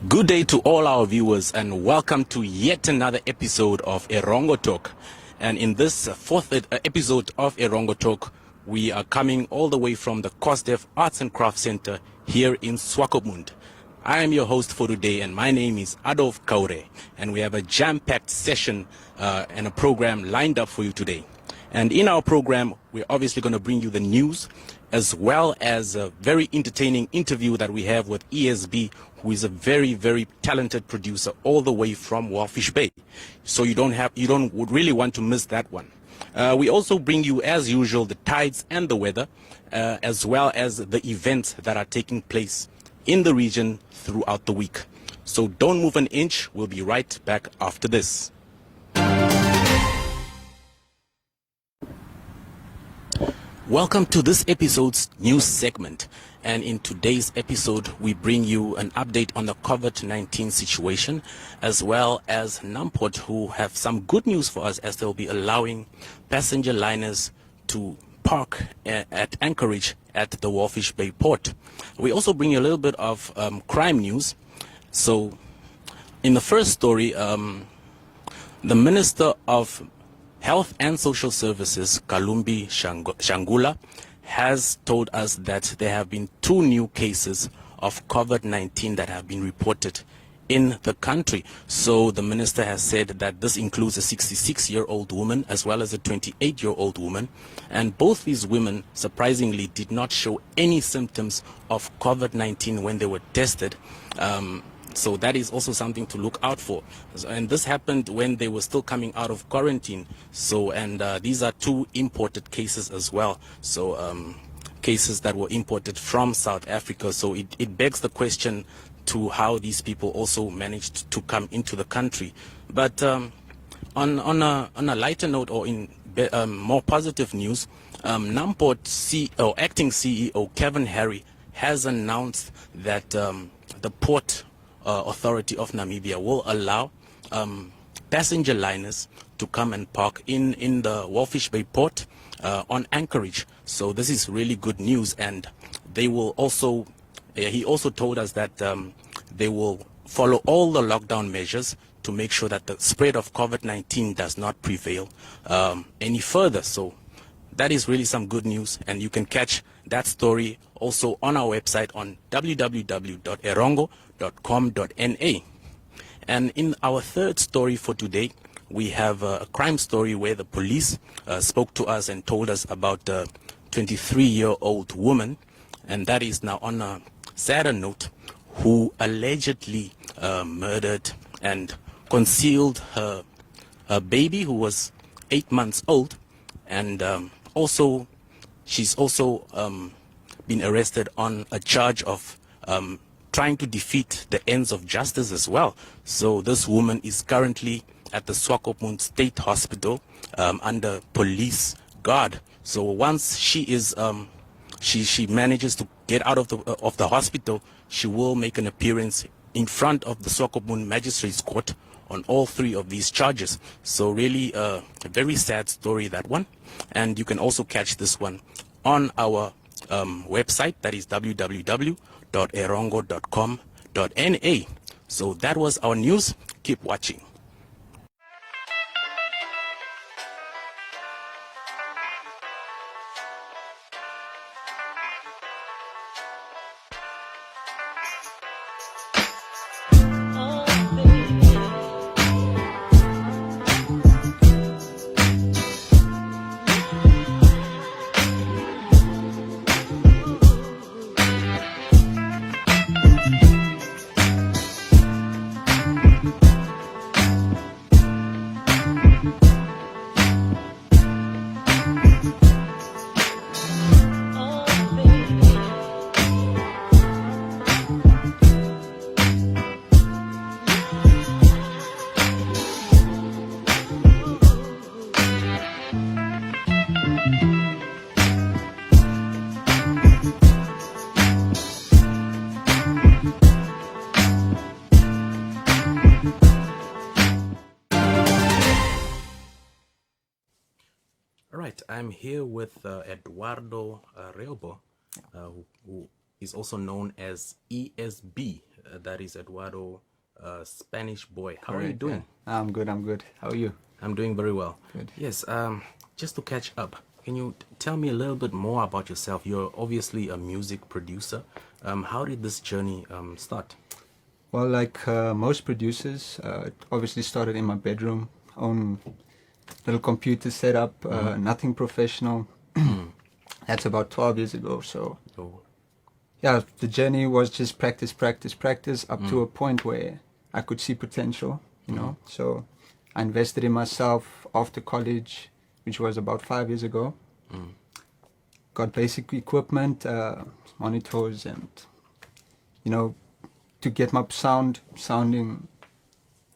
Good day to all our viewers and welcome to yet another episode of Erongo Talk. And in this fourth episode of Erongo Talk, we are coming all the way from the Cosdef Arts and Crafts Center here in Swakopmund. I am your host for today and my name is Adolf Kaure, and we have a jam-packed session and a program lined up for you today. And in our program, we're obviously going to bring you the news as well as a very entertaining interview that we have with ESB, who is a very, very talented producer all the way from Walfish Bay. So you would really want to miss that one. We also bring you, as usual, the tides and the weather, as well as the events that are taking place in the region throughout the week. So don't move an inch. We'll be right back after this. Welcome to this episode's news segment, and in today's episode we bring you an update on the COVID-19 situation, as well as Namport, who have some good news for us, as they'll be allowing passenger liners to park at anchorage at the Walfish Bay port. We also bring you a little bit of crime news. So in the first story, the Minister of Health and Social Services, Kalumbi Shangula, has told us that there have been 2 new cases of COVID-19 that have been reported in the country. So the minister has said that this includes a 66-year-old woman as well as a 28-year-old woman. And both these women, surprisingly, did not show any symptoms of COVID-19 when they were tested. So that is also something to look out for. And this happened when they were still coming out of quarantine. So, and these are 2 imported cases as well. So cases that were imported from South Africa. So it begs the question to how these people also managed to come into the country. But on a lighter note, or in more positive news, Namport acting CEO Kevin Harry has announced that the Port Authority of Namibia will allow passenger liners to come and park in the Walfish Bay port on anchorage. So this is really good news, and they will also he also told us that they will follow all the lockdown measures to make sure that the spread of COVID-19 does not prevail any further. So that is really some good news, and you can catch that story also on our website on www.erongo.com.na. And in our third story for today, we have a crime story where the police spoke to us and told us about a 23-year-old woman, and that is now on a sadder note, who allegedly murdered and concealed her baby, who was 8 months old. And she's also been arrested on a charge of trying to defeat the ends of justice as well. So this woman is currently at the Swakopmund State Hospital under police guard. So once she is she manages to get out of the hospital, she will make an appearance in front of the Swakopmund Magistrates Court on all 3 of these charges. So really a very sad story, that one. And you can also catch this one on our website, that is www.erongo.com.na. So that was our news. Keep watching. Right, I'm here with Eduardo Riobo, who is also known as ESB. that is Eduardo, Spanish boy. How are you Correct, doing? yeah. I'm good. How are you? I'm doing very well. Good. Yes, just to catch up, can you tell me a little bit more about yourself? You're obviously a music producer. How did this journey start? Well, like most producers, it obviously started in my bedroom, own little computer setup, nothing professional. That's about 12 years ago. So, Oh, yeah, the journey was just practice up to a point where I could see potential, you know. So, I invested in myself after college, which was about 5 years ago. Got basic equipment, monitors, and, you know, to get my sounding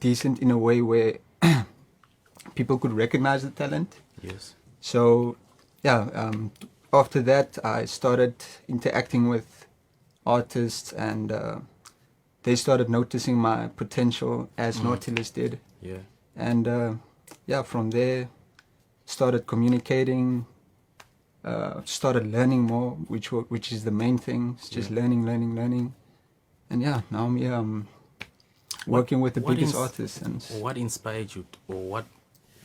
decent in a way where people could recognize the talent. yes. So, yeah, after that, I started interacting with artists, and they started noticing my potential as Nautilus did. Yeah. And yeah, from there, started communicating, started learning more, which is the main thing. It's just learning. And yeah, now I'm here. Working with the biggest artists. And what inspired you, or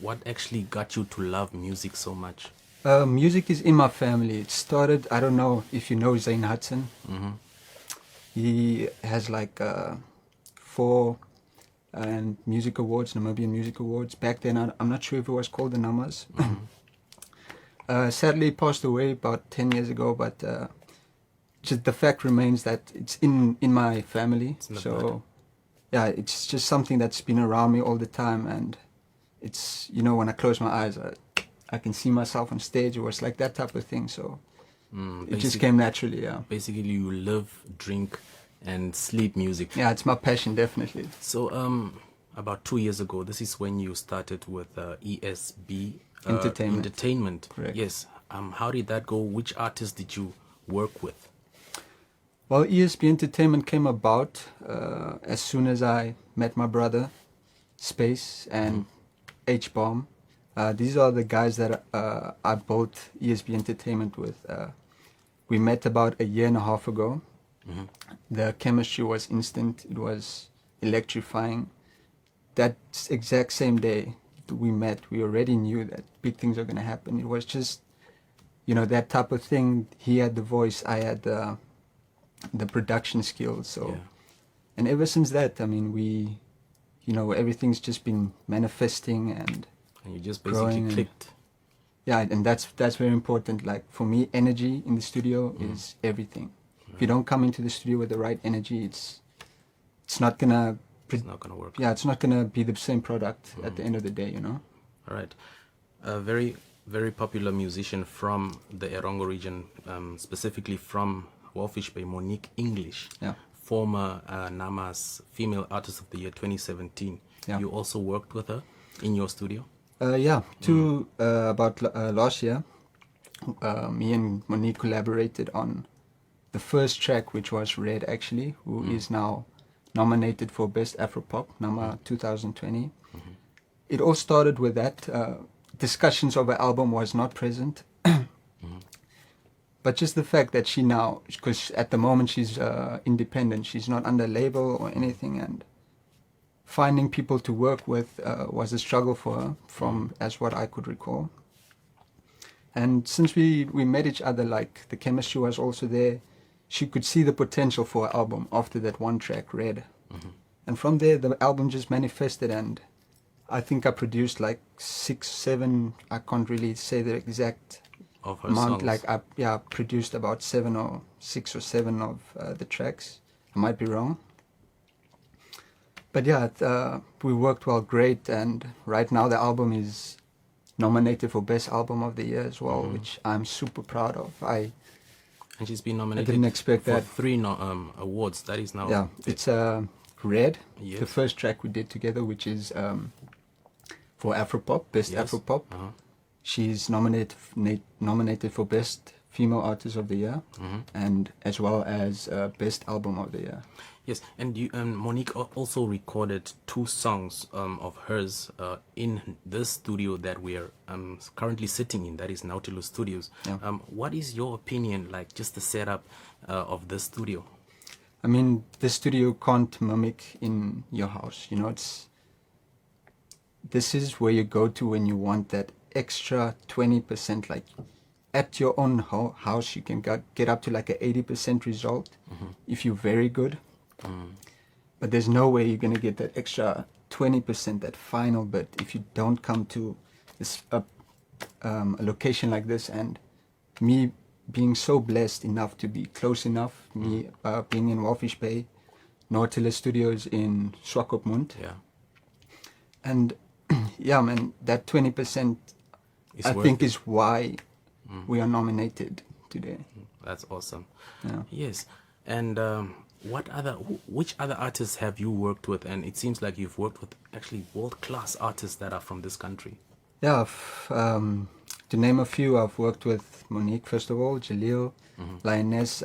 what actually got you to love music so much? music is in my family. It started, I don't know if you know Zane Hudson. He has like 4 music awards, Namibian Music Awards. Back then, I'm not sure if it was called the Numbers. Sadly, he passed away about 10 years ago, but just the fact remains that it's in my family. So, yeah, it's just something that's been around me all the time, and it's, you know, when I close my eyes, I can see myself on stage, or it's like that type of thing. So it just came naturally, yeah. Basically, you live, drink, and sleep music. Yeah, it's my passion, definitely. So, about 2 years ago, this is when you started with ESB Entertainment. Correct. Yes. How did that go? Which artists did you work with? Well, ESB Entertainment came about as soon as I met my brother, Space, and H-Bomb. These are the guys that I built ESB Entertainment with. We met about a year and a half ago. The chemistry was instant. It was electrifying. That exact same day that we met, we already knew that big things are going to happen. It was just, you know, that type of thing. He had the voice, I had the production skills. So, and ever since that, I mean, we, you know, everything's just been manifesting, and you just basically clicked. Yeah, and that's very important. Like for me, energy in the studio is everything. If you don't come into the studio with the right energy, it's not gonna work. Yeah, it's not gonna be the same product at the end of the day, you know. All right. A very, very popular musician from the Erongo region, specifically from Walfish Bay, Monique English, former NAMA's Female Artist of the Year 2017. You also worked with her in your studio? Yeah, about last year, me and Monique collaborated on the first track, which was Red, actually, who is now nominated for Best Afropop, NAMA 2020. It all started with that. Discussions of her album was not present. But just the fact that she now, because at the moment she's independent, she's not under label or anything, and finding people to work with was a struggle for her, as what I could recall. And since we met each other, like the chemistry was also there, she could see the potential for her album after that one track, Red. And from there, the album just manifested, and I think I produced like 6, 7, I can't really say the exact of her amount. songs. Like I produced about 6 or 7 of the tracks. I might be wrong. But yeah, we worked well, great, and right now the album is nominated for Best Album of the Year as well, which I'm super proud of. And she's been nominated I didn't expect for that. 3 awards. That is now... Yeah, it's Red, yes. The first track we did together, which is for Afropop, Best Afropop. She's nominated for Best Female Artist of the Year, and as well as Best Album of the Year. Yes, and Monique also recorded 2 songs of hers in this studio that we are currently sitting in, that is Nautilus Studios. What is your opinion, like just the setup of this studio? I mean, the studio can't mimic in your house. You know, this is where you go to when you want that extra 20%. Like at your own house, you can get up to like a 80% result if you're very good. But there's no way you're gonna get that extra 20%, that final bit, if you don't come to this a location like this. And me being so blessed enough to be close enough, me being in Walfish Bay, Nautilus Studios in Swakopmund. Yeah. And yeah, man, that 20% I think is why we are nominated today. That's awesome. Yeah. Yes. And which other artists have you worked with? And it seems like you've worked with actually world-class artists that are from this country. Yeah, to name a few, I've worked with Monique, first of all, Jalil, Lioness.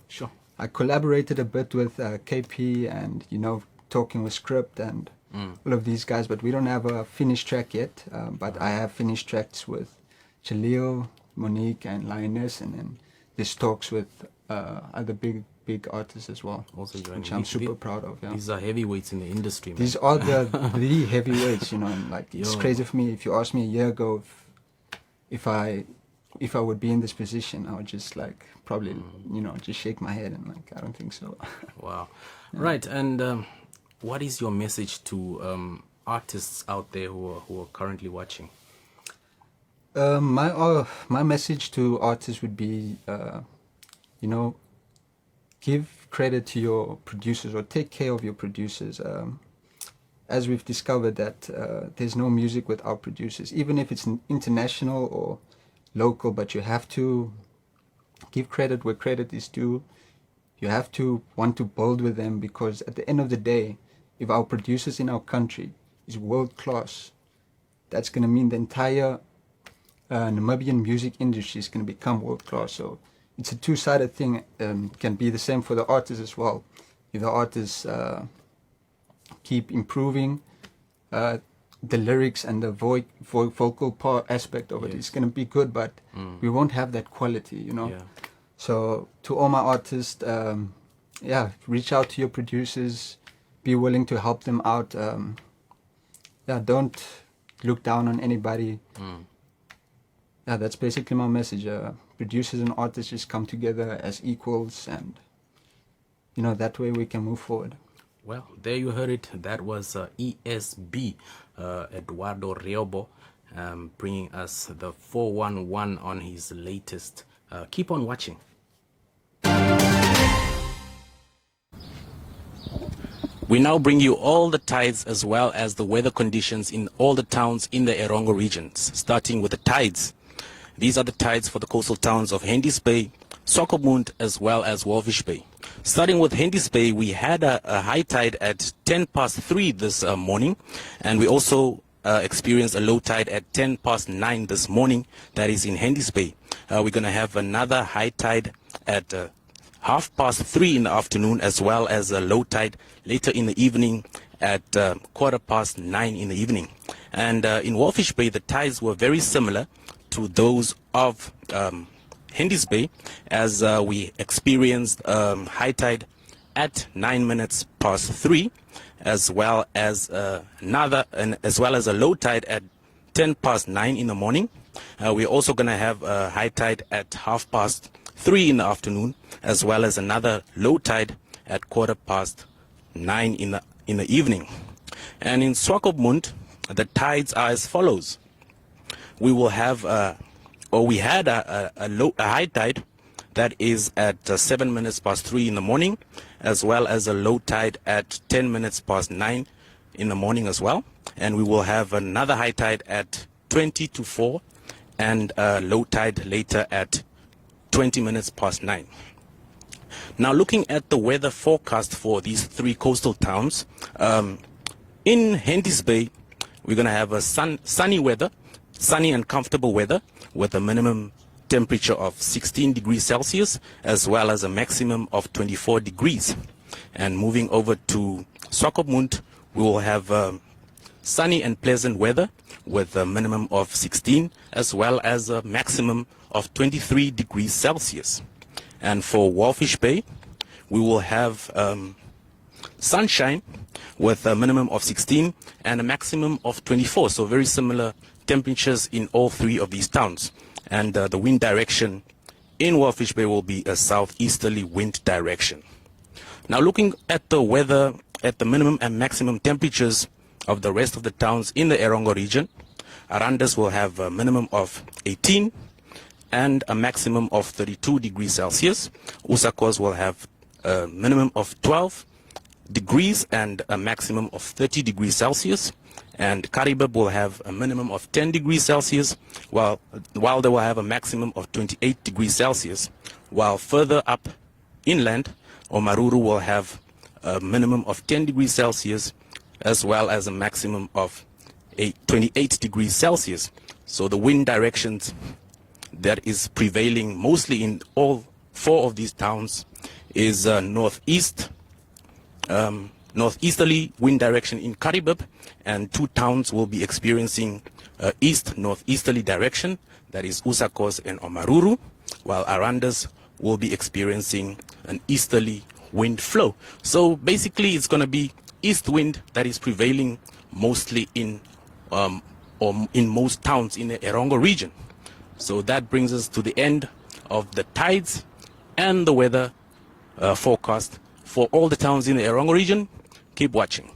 Sure. I collaborated a bit with KP and, you know, talking with Script and all of these guys, but we don't have a finished track yet. But I have finished tracks with Jalil, Monique, and Lioness, and then there's talks with other big artists as well, Also which I'm super proud of. Yeah. These are heavyweights in the industry, man. These are the heavyweights, you know, and like it's crazy for me. If you asked me a year ago if I would be in this position, I would just like probably, you know, just shake my head and like, I don't think so. Wow. Yeah. Right. And what is your message to artists out there who are currently watching? My message to artists would be, you know, give credit to your producers, or take care of your producers. As we've discovered that there's no music without producers, even if it's international or local, but you have to give credit where credit is due. You have to want to build with them, because at the end of the day, if our producers in our country is world class, that's going to mean the entire Namibian music industry is going to become world class. So it's a two-sided thing. Can be the same for the artists as well. If the artists keep improving the lyrics and the vocal part aspect of it, it's going to be good, but we won't have that quality, you know. Yeah. So to all my artists, reach out to your producers, be willing to help them out. Don't look down on anybody. Yeah, that's basically my message. Producers and artists just come together as equals, and you know, that way we can move forward. Well, there you heard it. That was ESB, Eduardo Riobo, bringing us the 411 on his latest. Keep on watching. We now bring you all the tides as well as the weather conditions in all the towns in the Erongo regions, starting with the tides. These are the tides for the coastal towns of Hendy's Bay, Swakopmund, as well as Walvish Bay. Starting with Hendy's Bay, we had a high tide at 3:10 this morning, and we also experienced a low tide at 9:10 this morning. That is in Hendy's Bay. We're going to have another high tide at 3:30 in the afternoon, as well as a low tide later in the evening at 9:15 in the evening. And in Walfish Bay, the tides were very similar to those of Hendy's Bay, as we experienced high tide at 3:09, as well as a low tide at 9:10 in the morning. We're also going to have a high tide at 3:30 in the afternoon, as well as another low tide at 9:15 in the evening. And in Swakopmund, the tides are as follows. We will have, we had a high tide that is at 3:07 in the morning, as well as a low tide at 9:10 in the morning as well. And we will have another high tide at 4:20 and a low tide later at 9:20. Now, looking at the weather forecast for these three coastal towns, in Hendy's Bay, we're going to have a sunny and comfortable weather with a minimum temperature of 16 degrees Celsius, as well as a maximum of 24 degrees. And moving over to Swakopmund, we will have sunny and pleasant weather with a minimum of 16, as well as a maximum of 23 degrees Celsius. And for Walfish Bay, we will have sunshine with a minimum of 16 and a maximum of 24. So very similar temperatures in all three of these towns. And the wind direction in Walfish Bay will be a southeasterly wind direction. Now looking at the weather at the minimum and maximum temperatures of the rest of the towns in the Erongo region, Arandas will have a minimum of 18 and a maximum of 32 degrees Celsius. Usakos will have a minimum of 12 degrees and a maximum of 30 degrees Celsius. And Karibib will have a minimum of 10 degrees Celsius, while they will have a maximum of 28 degrees Celsius. While further up inland, Omaruru will have a minimum of 10 degrees Celsius, as well as a maximum of 28 degrees Celsius. So the wind directions that is prevailing mostly in all four of these towns is northeasterly wind direction in Karibib, and two towns will be experiencing east-northeasterly direction, that is Usakos and Omaruru, while Arandas will be experiencing an easterly wind flow. So basically it's going to be east wind that is prevailing mostly in most towns in the Erongo region. So that brings us to the end of the tides and the weather forecast for all the towns in the Erongo region. Keep watching.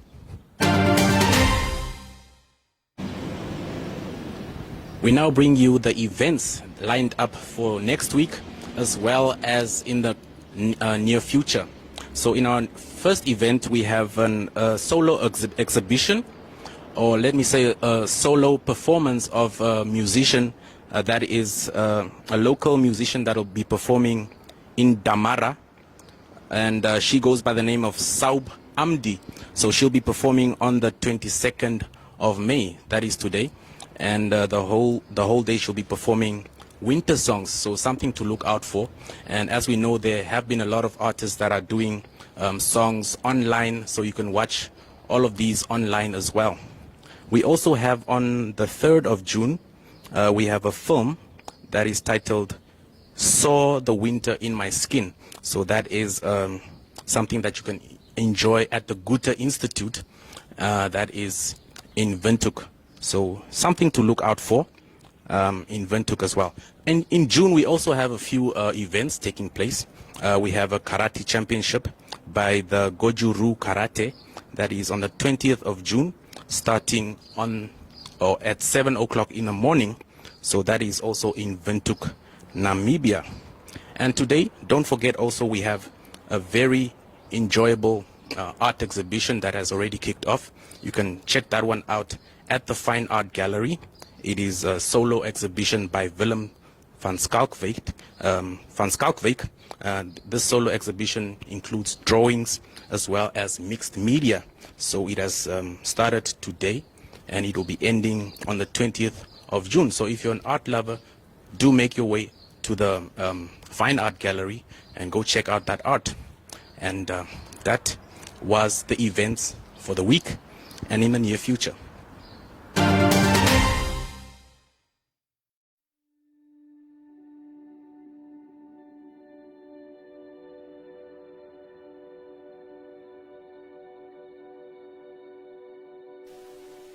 We now bring you the events lined up for next week, as well as in the near future. So in our first event, we have a solo exhibition, or let me say a solo performance of a musician that is a local musician that will be performing in Damara, and she goes by the name of Saub Amdi. So she'll be performing on the 22nd of May, that is today, and the whole day she'll be performing winter songs, so something to look out for. And as we know, there have been a lot of artists that are doing songs online, so you can watch all of these online as well. We also have on the 3rd of June, we have a film that is titled Saw the Winter in My Skin. So that is something that you can enjoy at the Goethe Institute that is in Windhoek. So something to look out for in Windhoek as well. And in June, we also have a few events taking place. We have a karate championship by the Gojuru Karate that is on the 20th of June, starting at 7 o'clock in the morning. So that is also in Windhoek, Namibia. And today, don't forget also, we have a very enjoyable art exhibition that has already kicked off. You can check that one out at the Fine Art Gallery. It is a solo exhibition by Willem van Schalkwyk. This solo exhibition includes drawings as well as mixed media. So it has started today, and it will be ending on the 20th of June. So if you're an art lover, do make your way to the Fine Art Gallery and go check out that art. And that was the events for the week and in the near future.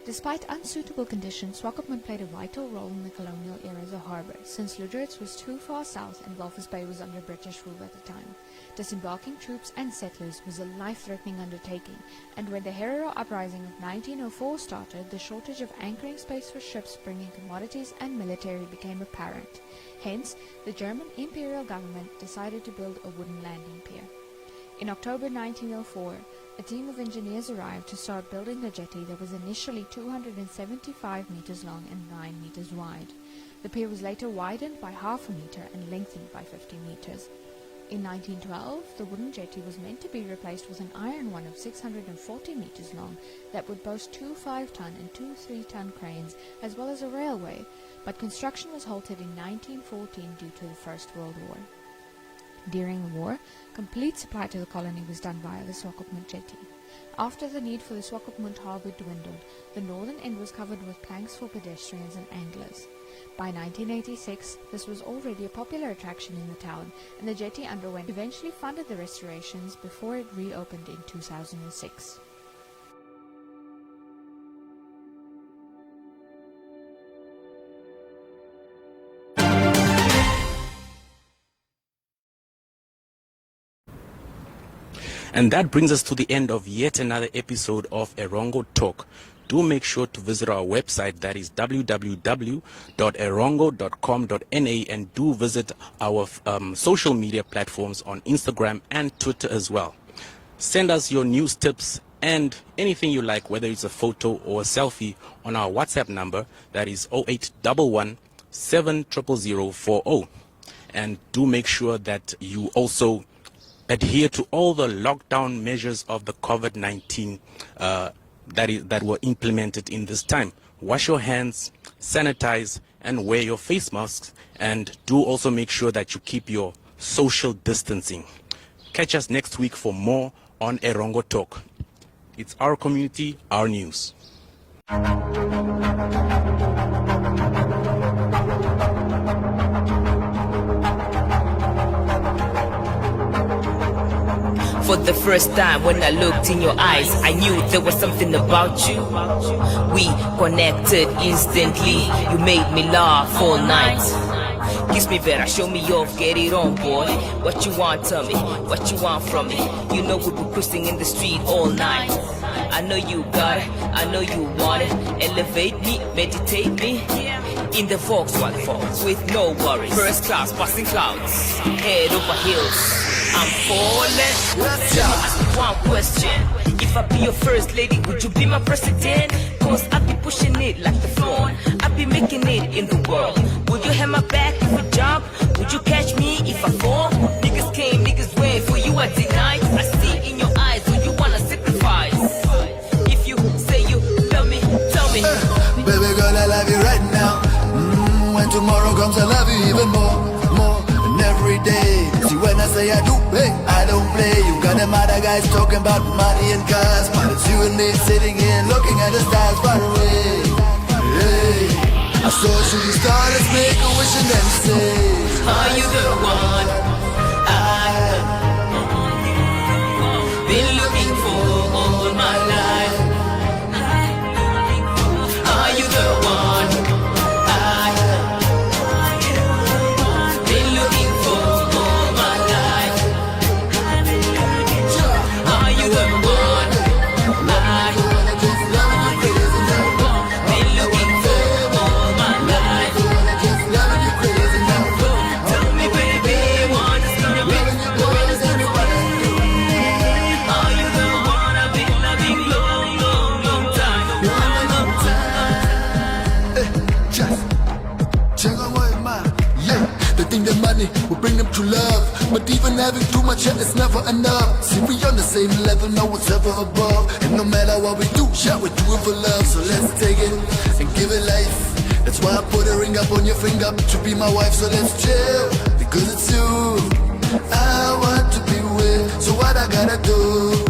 Despite unsuitable conditions, Swakopmund played a vital role in the colonial era as a harbour, since Lüderitz was too far south and Walvis Bay was under British rule at the time. Disembarking troops and settlers was a life-threatening undertaking, and when the Herero Uprising of 1904 started, the shortage of anchoring space for ships bringing commodities and military became apparent. Hence, the German imperial government decided to build a wooden landing pier. In October 1904, a team of engineers arrived to start building the jetty that was initially 275 meters long and 9 meters wide. The pier was later widened by half a meter and lengthened by 50 meters. In 1912, the wooden jetty was meant to be replaced with an iron one of 640 meters long that would boast 2 5-ton and 2 3-ton cranes, as well as a railway, but construction was halted in 1914 due to the First World War. During the war, complete supply to the colony was done via the Swakopmund jetty. After the need for the Swakopmund harbour dwindled, the northern end was covered with planks for pedestrians and anglers. By 1986, this was already a popular attraction in the town, and the jetty underwent eventually funded the restorations before it reopened in 2006. And that brings us to the end of yet another episode of Erongo Talk. Do make sure to visit our website, that is www.erongo.com.na, and do visit our social media platforms on Instagram and Twitter as well. Send us your news tips and anything you like, whether it's a photo or a selfie, on our WhatsApp number, that is 0811 70040. And do make sure that you also adhere to all the lockdown measures of the COVID-19 that were implemented in this time. Wash your hands, sanitize, and wear your face masks. And do also make sure that you keep your social distancing. Catch us next week for more on Erongo Talk. It's our community, our news. For the first time when I looked in your eyes, I knew there was something about you. We connected instantly. You made me laugh all night. Kiss me better, show me off, get it on, boy. What you want, tell me, what you want from me. You know we'll be cruising in the street all night. I know you got it, I know you want it. Elevate me, meditate me in the Volkswagen with no worries. First class, passing clouds, head over heels. I'm falling. Let me ask you one question. If I be your first lady, would you be my president? Cause I be pushing it like the phone. I be making it in the world. Would you have my back if I jump? Would you catch me if I fall? Niggas came, niggas went. For you I deny. I see in your eyes when you wanna sacrifice. If you say you love me, tell me. Baby girl, I love you right now. When tomorrow comes, I love you even more. And every day. See when I say I do, hey, I don't play. You got them other guys talking about money and cars, but it's you and me sitting here looking at the stars far away. Hey, I saw a shooting star, let's make a wish and then say, are you the one I've been looking for all my life? Are you the one I've been looking for all my life? Are you the one I've been looking for all my life? Tell me, baby, what is gonna be? Are you the one I've been loving long, long, long time? just check on what my yeah. They think that money will bring them true love, but even having too much yet is never enough. See, we on the same level, no one's ever above. And no matter what we do, yeah, we do it for love. So let's take it and give it life. That's why I put a ring up on your finger to be my wife. So let's chill, because it's you I want to be with. So what I gotta do?